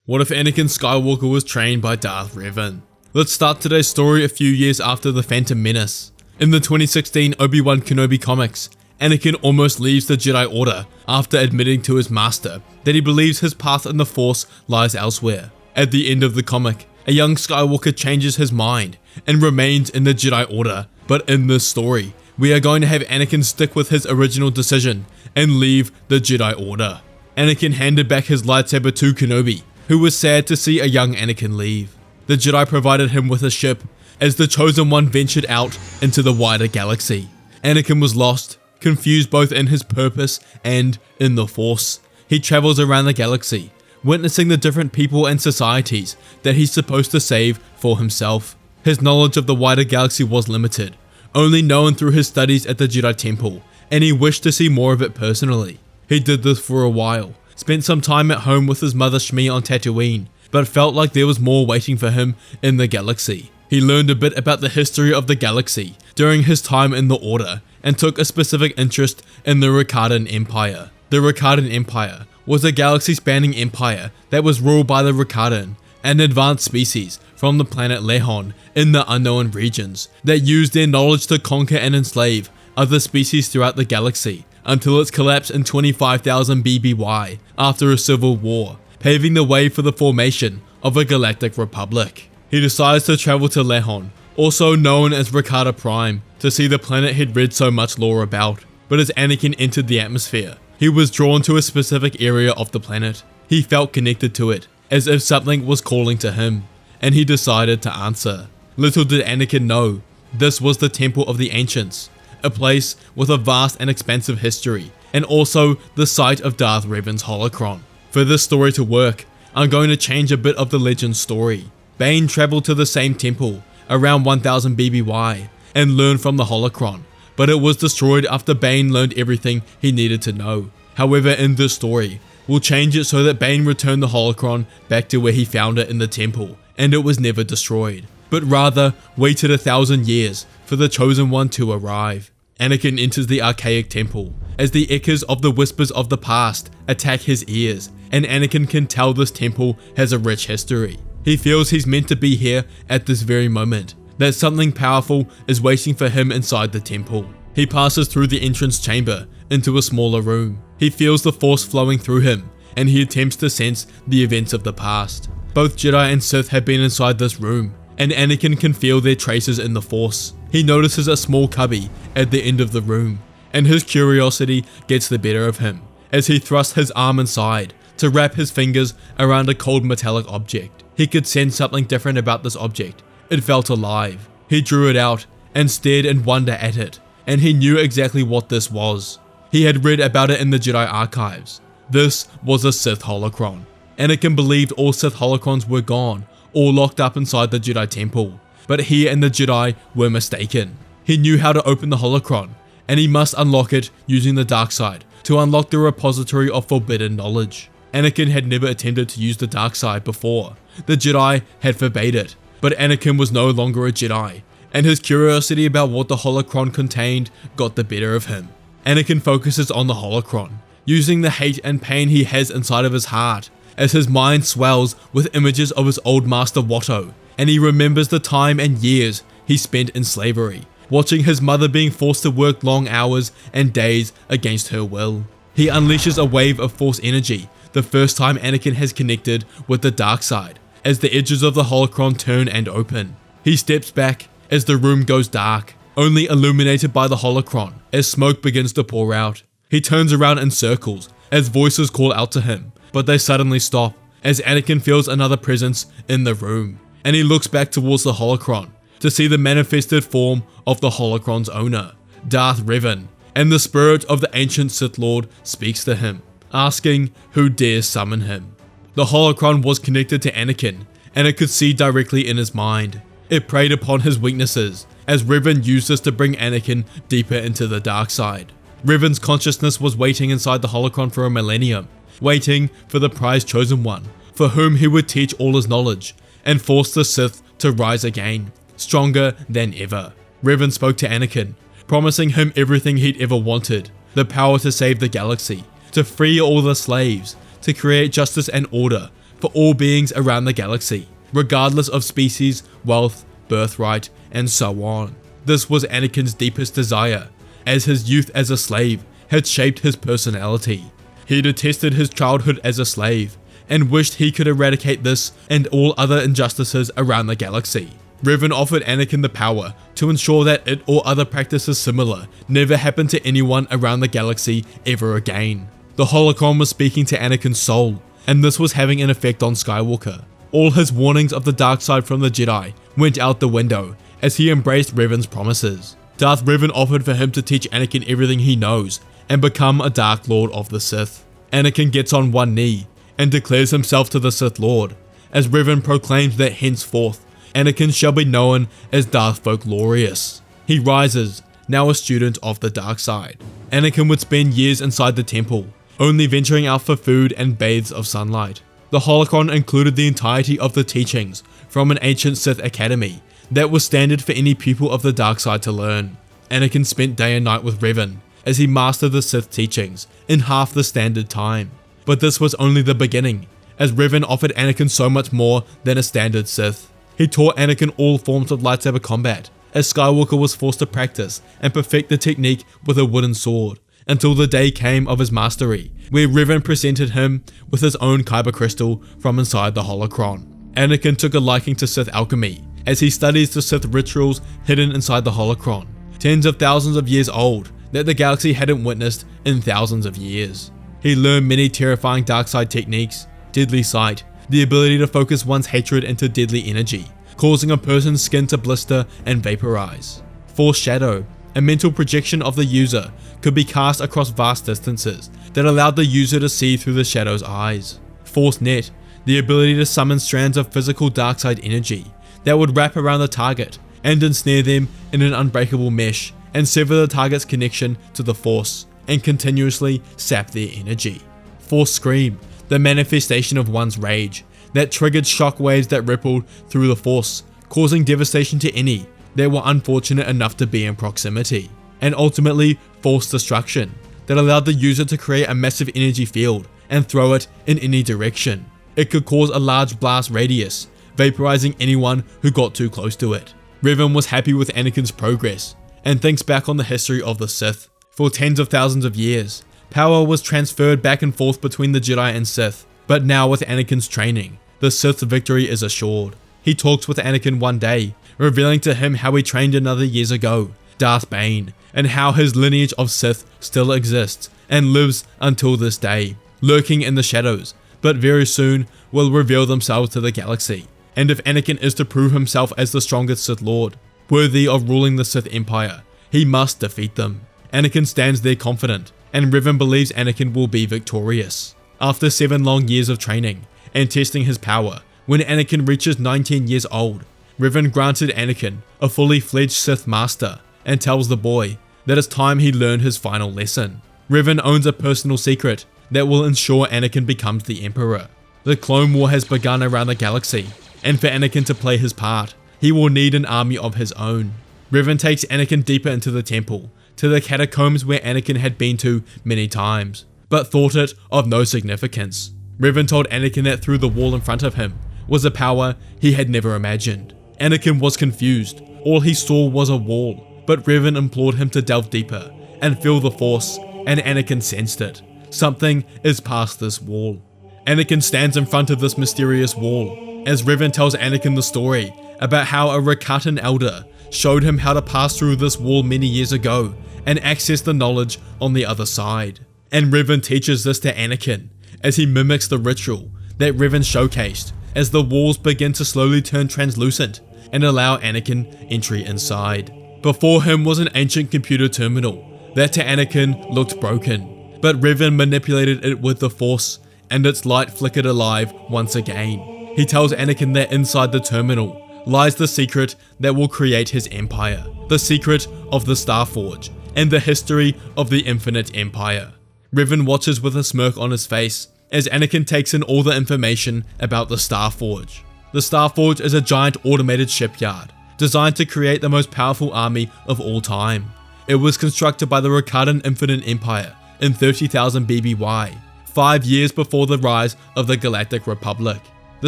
What if Anakin Skywalker was trained by Darth Revan? Let's start today's story a few years after the Phantom Menace. In the 2016 Obi-Wan Kenobi comics, Anakin almost leaves the Jedi Order after admitting to his master that he believes his path in the Force lies elsewhere. At the end of the comic, a young Skywalker changes his mind and remains in the Jedi Order, but in this story, we are going to have Anakin stick with his original decision and leave the Jedi Order. Anakin handed back his lightsaber to Kenobi, who was sad to see a young Anakin leave. The Jedi provided him with a ship as the Chosen One ventured out into the wider galaxy. Anakin was lost, confused both in his purpose and in the Force. He travels around the galaxy, witnessing the different people and societies that he's supposed to save for himself. His knowledge of the wider galaxy was limited, only known through his studies at the Jedi Temple, and he wished to see more of it personally. He did this for a while, spent some time at home with his mother Shmi on Tatooine, but felt like there was more waiting for him in the galaxy. He learned a bit about the history of the galaxy during his time in the Order, and took a specific interest in the Rakardan Empire. The Rakardan Empire was a galaxy-spanning empire that was ruled by the Rakardan, an advanced species from the planet Lehon in the unknown regions that used their knowledge to conquer and enslave other species throughout the galaxy until its collapse in 25,000 BBY after a civil war, paving the way for the formation of a galactic republic. He decides to travel to Lehon, also known as Rakata Prime, to see the planet he'd read so much lore about. But as Anakin entered the atmosphere, he was drawn to a specific area of the planet. He felt connected to it, as if something was calling to him, and he decided to answer. Little did Anakin know, this was the Temple of the Ancients, a place with a vast and expansive history, and also the site of Darth Revan's holocron. For this story to work, I'm going to change a bit of the legend's story. Bane traveled to the same temple, around 1000 BBY, and learned from the holocron, but it was destroyed after Bane learned everything he needed to know. However, in this story, we'll change it so that Bane returned the holocron back to where he found it in the temple, and it was never destroyed, but rather waited 1,000 years for the Chosen One to arrive. Anakin enters the archaic temple, as the echoes of the whispers of the past attack his ears, and Anakin can tell this temple has a rich history. He feels he's meant to be here at this very moment, that something powerful is waiting for him inside the temple. He passes through the entrance chamber into a smaller room. He feels the Force flowing through him, and he attempts to sense the events of the past. Both Jedi and Sith have been inside this room, and Anakin can feel their traces in the Force. He notices a small cubby at the end of the room, and his curiosity gets the better of him, as he thrusts his arm inside to wrap his fingers around a cold metallic object. He could sense something different about this object. It felt alive. He drew it out and stared in wonder at it, and he knew exactly what this was. He had read about it in the Jedi archives. This was a Sith holocron. Anakin believed all Sith holocrons were gone, all locked up inside the Jedi Temple, but he and the Jedi were mistaken. He knew how to open the holocron, and he must unlock it using the dark side to unlock the repository of forbidden knowledge. Anakin had never attempted to use the dark side before. The Jedi had forbade it, but Anakin was no longer a Jedi, and his curiosity about what the holocron contained got the better of him. Anakin focuses on the holocron, using the hate and pain he has inside of his heart, as his mind swells with images of his old master Watto, and he remembers the time and years he spent in slavery, watching his mother being forced to work long hours and days against her will. He unleashes a wave of Force energy, the first time Anakin has connected with the dark side, as the edges of the holocron turn and open. He steps back as the room goes dark, only illuminated by the holocron as smoke begins to pour out. He turns around in circles as voices call out to him, but they suddenly stop as Anakin feels another presence in the room, and he looks back towards the holocron to see the manifested form of the holocron's owner, Darth Revan, and the spirit of the ancient Sith Lord speaks to him, asking who dares summon him. The holocron was connected to Anakin, and it could see directly in his mind. It preyed upon his weaknesses, as Revan used this to bring Anakin deeper into the dark side. Revan's consciousness was waiting inside the holocron for a millennium, waiting for the prized Chosen One, for whom he would teach all his knowledge, and force the Sith to rise again, stronger than ever. Revan spoke to Anakin, promising him everything he'd ever wanted, the power to save the galaxy, to free all the slaves, to create justice and order for all beings around the galaxy, regardless of species, wealth, birthright, and so on. This was Anakin's deepest desire, as his youth as a slave had shaped his personality. He detested his childhood as a slave, and wished he could eradicate this and all other injustices around the galaxy. Revan offered Anakin the power to ensure that it or other practices similar never happened to anyone around the galaxy ever again. The holocron was speaking to Anakin's soul, and this was having an effect on Skywalker. All his warnings of the dark side from the Jedi went out the window as he embraced Revan's promises. Darth Revan offered for him to teach Anakin everything he knows and become a Dark Lord of the Sith. Anakin gets on one knee and declares himself to the Sith Lord, as Revan proclaims that henceforth Anakin shall be known as Darth Glorious. He rises, now a student of the dark side. Anakin would spend years inside the temple, only venturing out for food and bathes of sunlight. The holocron included the entirety of the teachings from an ancient Sith academy that was standard for any pupil of the dark side to learn. Anakin spent day and night with Revan as he mastered the Sith teachings in half the standard time. But this was only the beginning, as Revan offered Anakin so much more than a standard Sith. He taught Anakin all forms of lightsaber combat, as Skywalker was forced to practice and perfect the technique with a wooden sword, until the day came of his mastery, where Revan presented him with his own kyber crystal from inside the holocron. Anakin took a liking to Sith alchemy, as he studies the Sith rituals hidden inside the holocron, tens of thousands of years old, that the galaxy hadn't witnessed in thousands of years. He learned many terrifying dark side techniques: deadly sight, the ability to focus one's hatred into deadly energy, causing a person's skin to blister and vaporize; force shadow, a mental projection of the user, could be cast across vast distances that allowed the user to see through the shadow's eyes; force net, the ability to summon strands of physical dark side energy that would wrap around the target and ensnare them in an unbreakable mesh and sever the target's connection to the force and continuously sap their energy; force scream, the manifestation of one's rage that triggered shock waves that rippled through the force, causing devastation to any that were unfortunate enough to be in proximity; and ultimately force destruction, that allowed the user to create a massive energy field and throw it in any direction. It could cause a large blast radius, vaporizing anyone who got too close to it. Revan was happy with Anakin's progress, and thinks back on the history of the Sith. For tens of thousands of years, power was transferred back and forth between the Jedi and Sith, but now with Anakin's training, the Sith's victory is assured. He talks with Anakin one day, revealing to him how he trained another years ago, Darth Bane, and how his lineage of Sith still exists and lives until this day, lurking in the shadows, but very soon will reveal themselves to the galaxy. And if Anakin is to prove himself as the strongest Sith Lord, worthy of ruling the Sith Empire, he must defeat them. Anakin stands there confident, and Revan believes Anakin will be victorious. After 7 long years of training and testing his power, when Anakin reaches 19 years old, Revan granted Anakin a fully fledged Sith Master and tells the boy that it's time he learned his final lesson. Revan owns a personal secret that will ensure Anakin becomes the Emperor. The Clone War has begun around the galaxy, and for Anakin to play his part, he will need an army of his own. Revan takes Anakin deeper into the temple, to the catacombs where Anakin had been to many times, but thought it of no significance. Revan told Anakin that through the wall in front of him was a power he had never imagined. Anakin was confused. All he saw was a wall, but Revan implored him to delve deeper and feel the Force, and Anakin sensed it. Something is past this wall. Anakin stands in front of this mysterious wall, as Revan tells Anakin the story about how a Rakatan elder showed him how to pass through this wall many years ago and access the knowledge on the other side. And Revan teaches this to Anakin as he mimics the ritual that Revan showcased as the walls begin to slowly turn translucent and allow Anakin entry inside. Before him was an ancient computer terminal that to Anakin looked broken, but Revan manipulated it with the Force and its light flickered alive once again. He tells Anakin that inside the terminal lies the secret that will create his empire, the secret of the Starforge, and the history of the Infinite Empire. Revan watches with a smirk on his face as Anakin takes in all the information about the Starforge. The Starforge is a giant automated shipyard, designed to create the most powerful army of all time. It was constructed by the Rakatan Infinite Empire in 30,000 BBY, 5 years before the rise of the Galactic Republic. The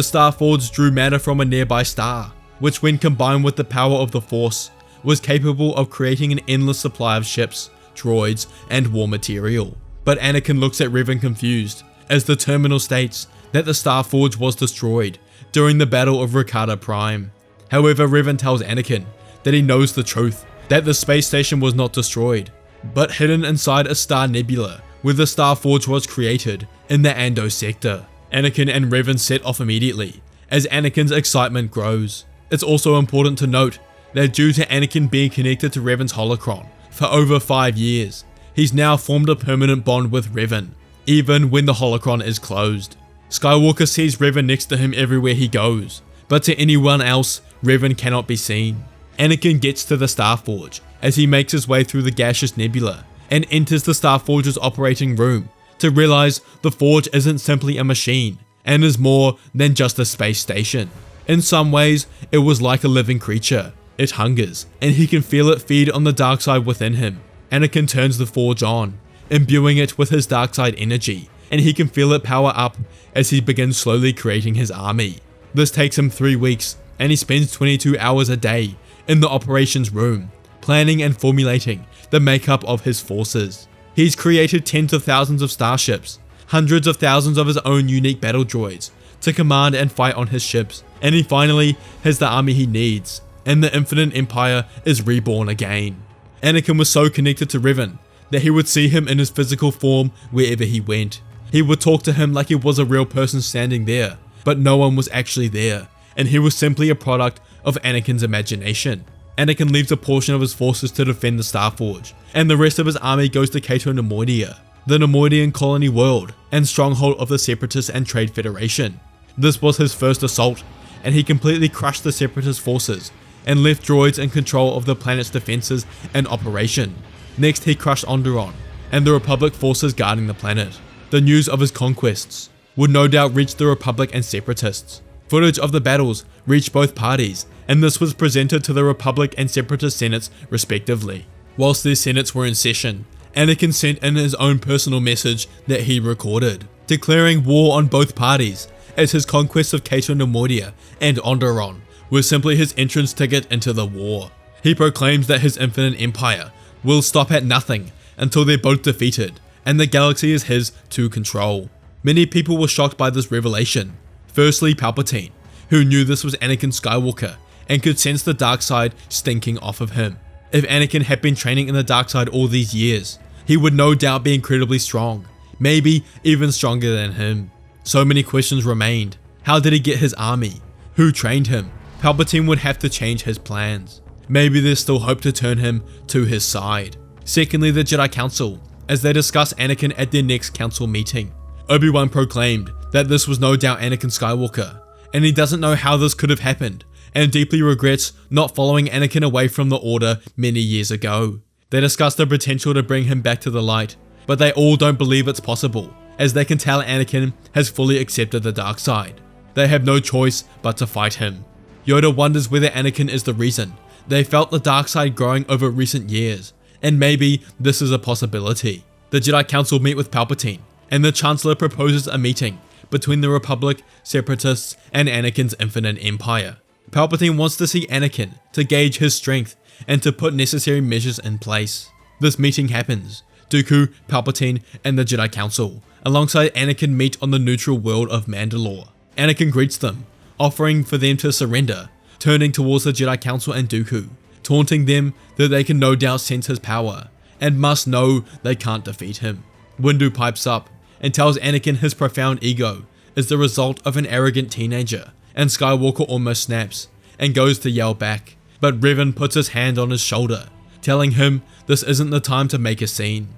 Starforge drew matter from a nearby star, which when combined with the power of the Force, was capable of creating an endless supply of ships, droids, and war material. But Anakin looks at Revan confused, as the terminal states that the Starforge was destroyed during the Battle of Rakata Prime. However, Revan tells Anakin that he knows the truth, that the space station was not destroyed, but hidden inside a star nebula where the Starforge was created in the Ando sector. Anakin and Revan set off immediately, as Anakin's excitement grows. It's also important to note that due to Anakin being connected to Revan's holocron for over 5 years, he's now formed a permanent bond with Revan, even when the holocron is closed. Skywalker sees Revan next to him everywhere he goes, but to anyone else, Revan cannot be seen. Anakin gets to the Starforge as he makes his way through the gaseous nebula and enters the Starforge's operating room to realize the Forge isn't simply a machine and is more than just a space station. In some ways, it was like a living creature. It hungers, and he can feel it feed on the dark side within him. Anakin turns the Forge on, imbuing it with his dark side energy, and he can feel it power up as he begins slowly creating his army. This takes him 3 weeks, and he spends 22 hours a day in the operations room, planning and formulating the makeup of his forces. He's created tens of thousands of starships, hundreds of thousands of his own unique battle droids to command and fight on his ships, and he finally has the army he needs, and the Infinite Empire is reborn again. Anakin was so connected to Revan that he would see him in his physical form wherever he went. He would talk to him like he was a real person standing there, but no one was actually there, and he was simply a product of Anakin's imagination. Anakin leaves a portion of his forces to defend the Starforge, and the rest of his army goes to Cato Nemoidia, the Nemoidian colony world and stronghold of the Separatists and Trade Federation. This was his first assault, and he completely crushed the Separatist forces and left droids in control of the planet's defenses and operation. Next, he crushed Onderon and the Republic forces guarding the planet. The news of his conquests would no doubt reach the Republic and Separatists. Footage of the battles reached both parties, and this was presented to the Republic and Separatist senates respectively. Whilst their senates were in session, Anakin sent in his own personal message that he recorded, declaring war on both parties, as his conquests of Cato Nemoidia and Onderon were simply his entrance ticket into the war. He proclaims that his infinite empire will stop at nothing until they're both defeated, and the galaxy is his to control. Many people were shocked by this revelation. Firstly, Palpatine, who knew this was Anakin Skywalker and could sense the dark side stinking off of him. If Anakin had been training in the dark side all these years, he would no doubt be incredibly strong, maybe even stronger than him. So many questions remained. How did he get his army? Who trained him? Palpatine would have to change his plans. Maybe there's still hope to turn him to his side. Secondly, the Jedi Council, as they discuss Anakin at their next council meeting. Obi-Wan proclaimed that this was no doubt Anakin Skywalker, and he doesn't know how this could have happened, and deeply regrets not following Anakin away from the Order many years ago. They discuss the potential to bring him back to the light, but they all don't believe it's possible, as they can tell Anakin has fully accepted the dark side. They have no choice but to fight him. Yoda wonders whether Anakin is the reason they felt the dark side growing over recent years, and maybe this is a possibility. The Jedi Council meet with Palpatine, and the Chancellor proposes a meeting between the Republic, Separatists, and Anakin's infinite empire. Palpatine wants to see Anakin to gauge his strength and to put necessary measures in place. This meeting happens. Dooku, Palpatine, and the Jedi Council, alongside Anakin, meet on the neutral world of Mandalore. Anakin greets them, offering for them to surrender, turning towards the Jedi Council and Dooku, taunting them that they can no doubt sense his power, and must know they can't defeat him. Windu pipes up and tells Anakin his profound ego is the result of an arrogant teenager, and Skywalker almost snaps and goes to yell back, but Revan puts his hand on his shoulder, telling him this isn't the time to make a scene.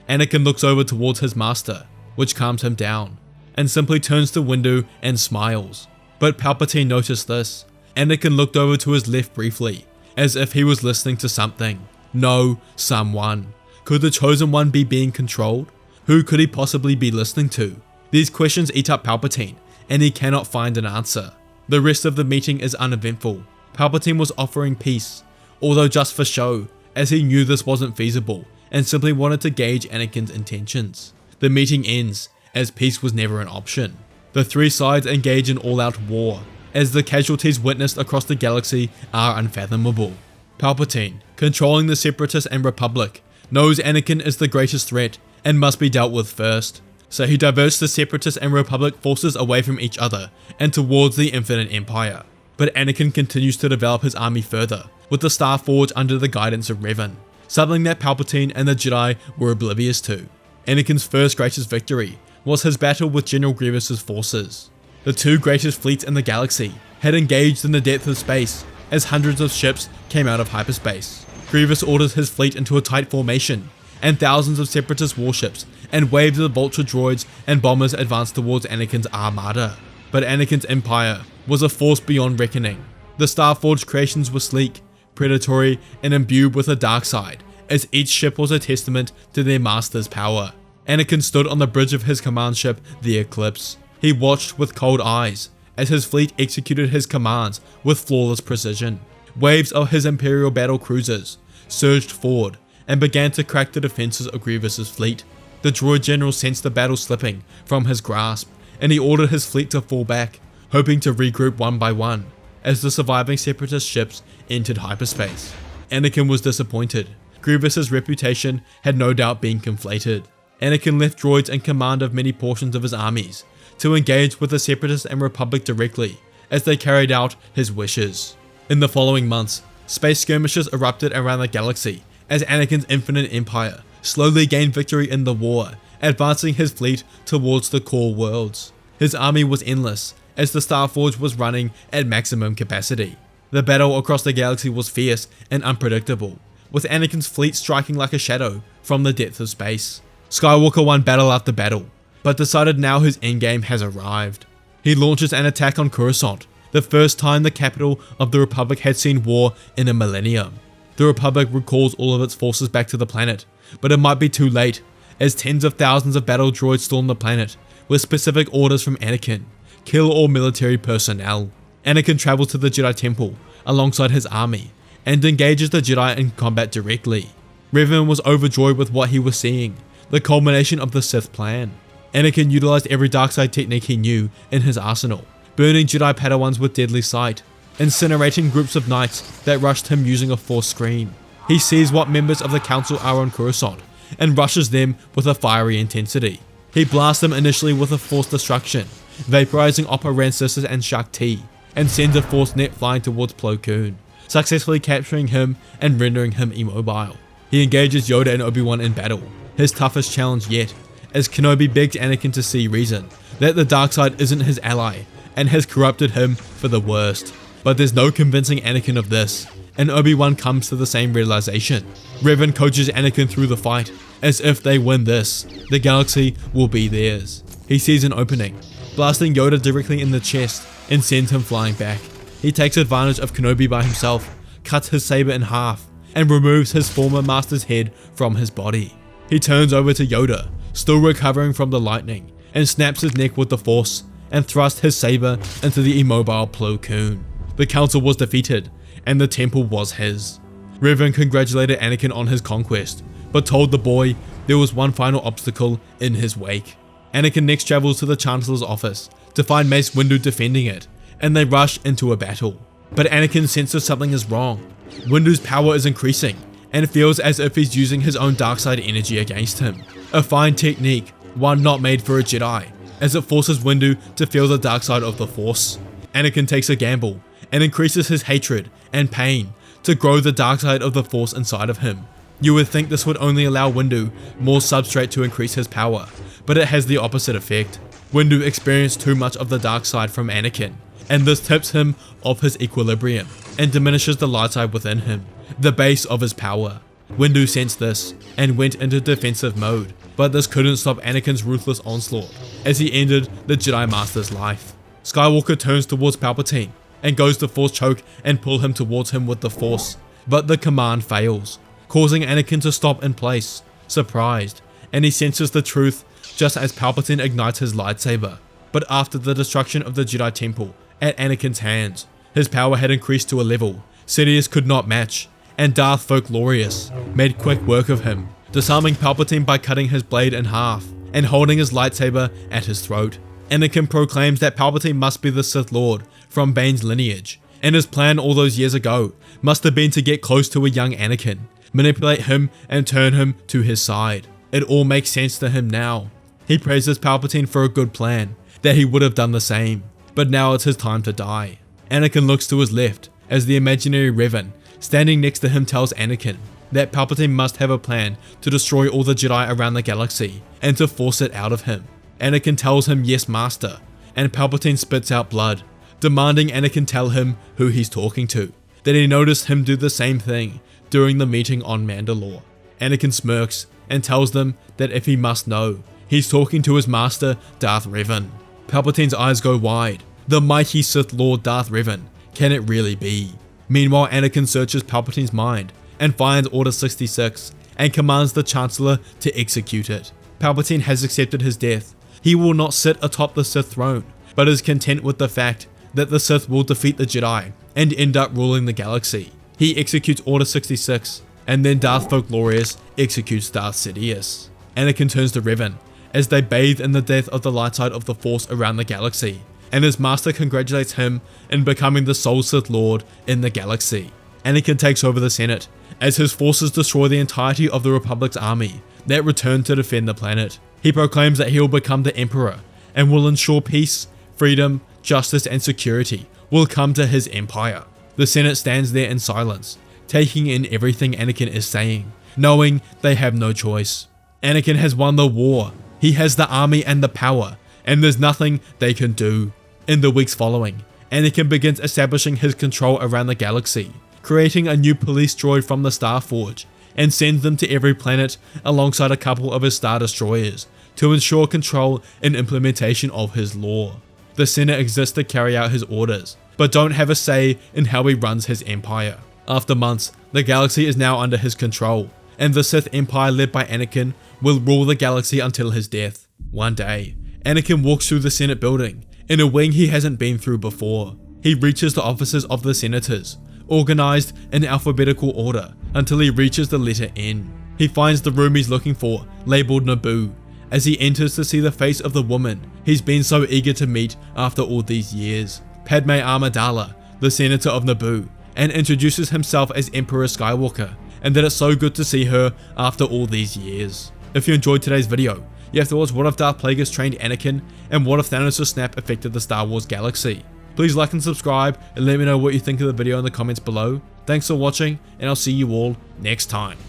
Anakin looks over towards his master, which calms him down, and simply turns to Windu and smiles. But Palpatine noticed this. Anakin looked over to his left briefly, as if he was listening to something. No, someone. Could the Chosen One be being controlled? Who could he possibly be listening to? These questions eat up Palpatine, and he cannot find an answer. The rest of the meeting is uneventful. Palpatine was offering peace, although just for show, as he knew this wasn't feasible, and simply wanted to gauge Anakin's intentions. The meeting ends, as peace was never an option. The three sides engage in all-out war, as the casualties witnessed across the galaxy are unfathomable. Palpatine, controlling the Separatists and Republic, knows Anakin is the greatest threat and must be dealt with first, so he diverts the Separatist and Republic forces away from each other and towards the Infinite Empire. But Anakin continues to develop his army further, with the Star Forge under the guidance of Revan, something that Palpatine and the Jedi were oblivious to. Anakin's first greatest victory was his battle with General Grievous's forces. The two greatest fleets in the galaxy had engaged in the depth of space as hundreds of ships came out of hyperspace. Grievous orders his fleet into a tight formation, and thousands of Separatist warships and waves of vulture droids and bombers advanced towards Anakin's armada. But Anakin's empire was a force beyond reckoning. The Starforged creations were sleek, predatory, and imbued with a dark side, as each ship was a testament to their master's power. Anakin stood on the bridge of his command ship, the Eclipse. He watched with cold eyes as his fleet executed his commands with flawless precision. Waves of his Imperial battle cruisers surged forward and began to crack the defenses of Grievous's fleet. The droid general sensed the battle slipping from his grasp, and he ordered his fleet to fall back, hoping to regroup one by one as the surviving Separatist ships entered hyperspace. Anakin was disappointed. Grievous's reputation had no doubt been conflated. Anakin left droids in command of many portions of his armies to engage with the Separatists and Republic directly as they carried out his wishes. In the following months, space skirmishes erupted around the galaxy as Anakin's Infinite Empire slowly gained victory in the war, advancing his fleet towards the core worlds. His army was endless as the Starforge was running at maximum capacity. The battle across the galaxy was fierce and unpredictable, with Anakin's fleet striking like a shadow from the depth of space. Skywalker won battle after battle, but decided now his endgame has arrived. He launches an attack on Coruscant, the first time the capital of the Republic had seen war in a millennium. The Republic recalls all of its forces back to the planet, but it might be too late, as tens of thousands of battle droids storm the planet with specific orders from Anakin: kill all military personnel. Anakin travels to the Jedi Temple alongside his army and engages the Jedi in combat directly. Revan was overjoyed with what he was seeing, the culmination of the Sith plan. Anakin utilized every darkside technique he knew in his arsenal, burning Jedi Padawans with deadly sight, incinerating groups of knights that rushed him using a Force screen. He sees what members of the Council are on Coruscant and rushes them with a fiery intensity. He blasts them initially with a Force destruction, vaporizing Oppa Rancisis and Shak Ti, and sends a Force net flying towards Plo Koon, successfully capturing him and rendering him immobile. He engages Yoda and Obi-Wan in battle, his toughest challenge yet, as Kenobi begs Anakin to see reason, that the dark side isn't his ally, and has corrupted him for the worst. But there's no convincing Anakin of this, and Obi-Wan comes to the same realization. Revan coaches Anakin through the fight, as if they win this, the galaxy will be theirs. He sees an opening, blasting Yoda directly in the chest, and sends him flying back. He takes advantage of Kenobi by himself, cuts his saber in half, and removes his former master's head from his body. He turns over to Yoda, still recovering from the lightning, and snaps his neck with the Force, and thrusts his saber into the immobile Plo Koon. The council was defeated, and the temple was his. Revan congratulated Anakin on his conquest, but told the boy there was one final obstacle in his wake. Anakin next travels to the Chancellor's office to find Mace Windu defending it, and they rush into a battle. But Anakin senses something is wrong. Windu's power is increasing, and it feels as if he's using his own dark side energy against him. A fine technique, one not made for a Jedi, as it forces Windu to feel the dark side of the Force. Anakin takes a gamble, and increases his hatred and pain to grow the dark side of the Force inside of him. You would think this would only allow Windu more substrate to increase his power, but it has the opposite effect. Windu experienced too much of the dark side from Anakin, and this tips him off his equilibrium and diminishes the light side within him, the base of his power. Windu sensed this and went into defensive mode, but this couldn't stop Anakin's ruthless onslaught as he ended the Jedi Master's life. Skywalker turns towards Palpatine and goes to Force choke and pull him towards him with the Force, but the command fails, causing Anakin to stop in place, surprised, and he senses the truth just as Palpatine ignites his lightsaber. But after the destruction of the Jedi Temple at Anakin's hands, his power had increased to a level Sidious could not match, and Darth Folklorius made quick work of him, disarming Palpatine by cutting his blade in half and holding his lightsaber at his throat. Anakin proclaims that Palpatine must be the Sith Lord from Bane's lineage, and his plan all those years ago must have been to get close to a young Anakin, manipulate him and turn him to his side. It all makes sense to him now. He praises Palpatine for a good plan, that he would have done the same, but now it's his time to die. Anakin looks to his left as the imaginary Revan standing next to him tells Anakin that Palpatine must have a plan to destroy all the Jedi around the galaxy and to force it out of him. Anakin tells him yes master, and Palpatine spits out blood, demanding Anakin tell him who he's talking to, that he noticed him do the same thing during the meeting on Mandalore. Anakin smirks and tells them that if he must know, he's talking to his master Darth Revan. Palpatine's eyes go wide. The mighty Sith Lord Darth Revan, can it really be? Meanwhile, Anakin searches Palpatine's mind and finds Order 66 and commands the Chancellor to execute it. Palpatine has accepted his death. He will not sit atop the Sith throne, but is content with the fact that the Sith will defeat the Jedi and end up ruling the galaxy. He executes Order 66, and then Darth Folklorius executes Darth Sidious. Anakin turns to Revan as they bathe in the death of the light side of the Force around the galaxy, and his master congratulates him in becoming the sole Sith Lord in the galaxy. Anakin takes over the Senate as his forces destroy the entirety of the Republic's army that returned to defend the planet. He proclaims that he will become the Emperor and will ensure peace, freedom, justice and security will come to his empire. The Senate stands there in silence, taking in everything Anakin is saying, knowing they have no choice. Anakin has won the war, he has the army and the power, and there's nothing they can do. In the weeks following, Anakin begins establishing his control around the galaxy, creating a new police droid from the Star Forge, and sends them to every planet alongside a couple of his Star Destroyers to ensure control and implementation of his law. The Senate exists to carry out his orders, but don't have a say in how he runs his empire. After months, the galaxy is now under his control, and the Sith Empire led by Anakin will rule the galaxy until his death. One day, Anakin walks through the Senate building in a wing he hasn't been through before. He reaches the offices of the senators, organized in alphabetical order, until he reaches the letter N. He finds the room he's looking for, labeled Naboo, as he enters to see the face of the woman he's been so eager to meet after all these years, Padme Amidala, the senator of Naboo, and introduces himself as Emperor Skywalker, and that it's so good to see her after all these years. If you enjoyed today's video, you have to watch what if Darth Plagueis trained Anakin, and what if Thanos' snap affected the Star Wars galaxy. Please like and subscribe, and let me know what you think of the video in the comments below. Thanks for watching, and I'll see you all next time.